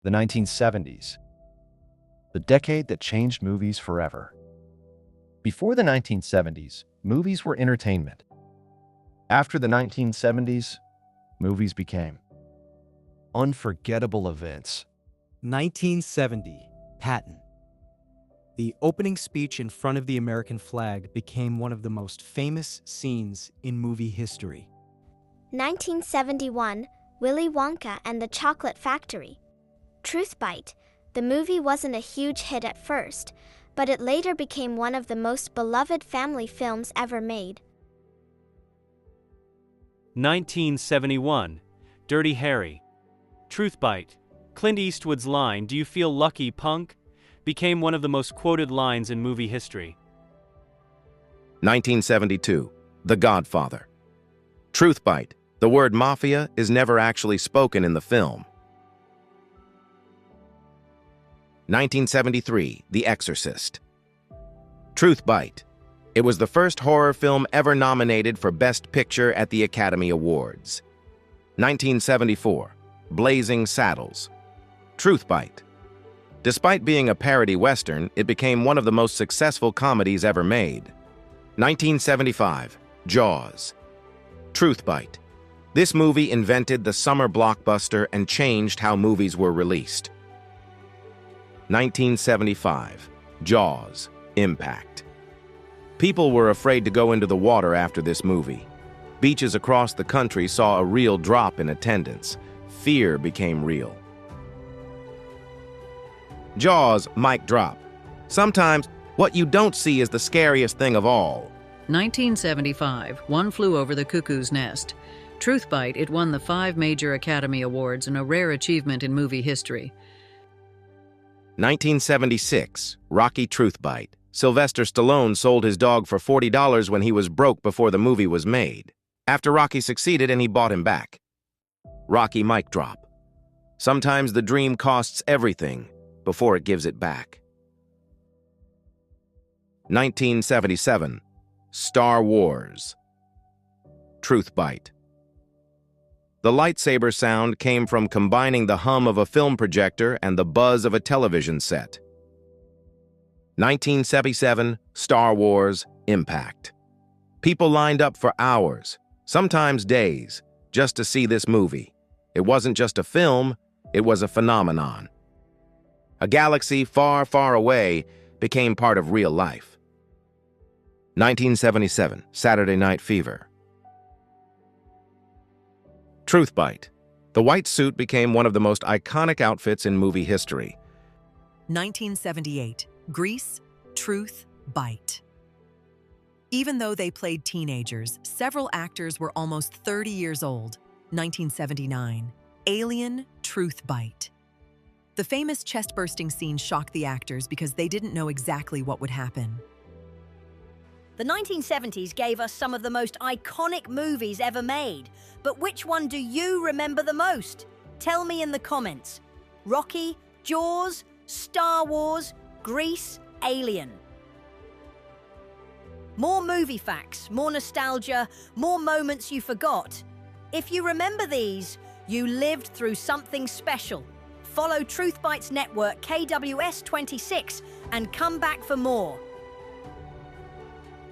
The 1970s, the decade that changed movies forever. Before the 1970s, movies were entertainment. After the 1970s, movies became unforgettable events. 1970, Patton. The opening speech in front of the American flag became one of the most famous scenes in movie history. 1971, Willy Wonka and the Chocolate Factory. TruthByte. The movie wasn't a huge hit at first, but it later became one of the most beloved family films ever made. 1971, Dirty Harry. TruthByte. Clint Eastwood's line, "Do you feel lucky, punk?" became one of the most quoted lines in movie history. 1972, The Godfather. TruthByte. The word mafia is never actually spoken in the film. 1973, The Exorcist. TruthByte. It was the first horror film ever nominated for Best Picture at the Academy Awards. 1974, Blazing Saddles. TruthByte. Despite being a parody western, it became one of the most successful comedies ever made. 1975, Jaws. TruthByte. This movie invented the summer blockbuster and changed how movies were released. 1975, Jaws, Impact. People were afraid to go into the water after this movie. Beaches across the country saw a real drop in attendance. Fear became real. Jaws, mic drop. Sometimes, what you don't see is the scariest thing of all. 1975, One Flew Over the Cuckoo's Nest. TruthByte, it won the 5 major Academy Awards and a rare achievement in movie history. 1976, Rocky TruthByte. Sylvester Stallone sold his dog for $40 when he was broke before the movie was made. After Rocky succeeded and he bought him back. Rocky mic drop. Sometimes the dream costs everything before it gives it back. 1977, Star Wars. TruthByte. The lightsaber sound came from combining the hum of a film projector and the buzz of a television set. 1977, Star Wars, Impact. People lined up for hours, sometimes days, just to see this movie. It wasn't just a film, it was a phenomenon. A galaxy far, far away became part of real life. 1977, Saturday Night Fever. TruthByte. The white suit became one of the most iconic outfits in movie history. 1978, Grease, TruthByte. Even though they played teenagers, several actors were almost 30 years old. 1979, Alien, TruthByte. The famous chest-bursting scene shocked the actors because they didn't know exactly what would happen. The 1970s gave us some of the most iconic movies ever made, but which one do you remember the most? Tell me in the comments. Rocky, Jaws, Star Wars, Grease, Alien. More movie facts, more nostalgia, more moments you forgot. If you remember these, you lived through something special. Follow TruthBytes Network KWS26 and come back for more.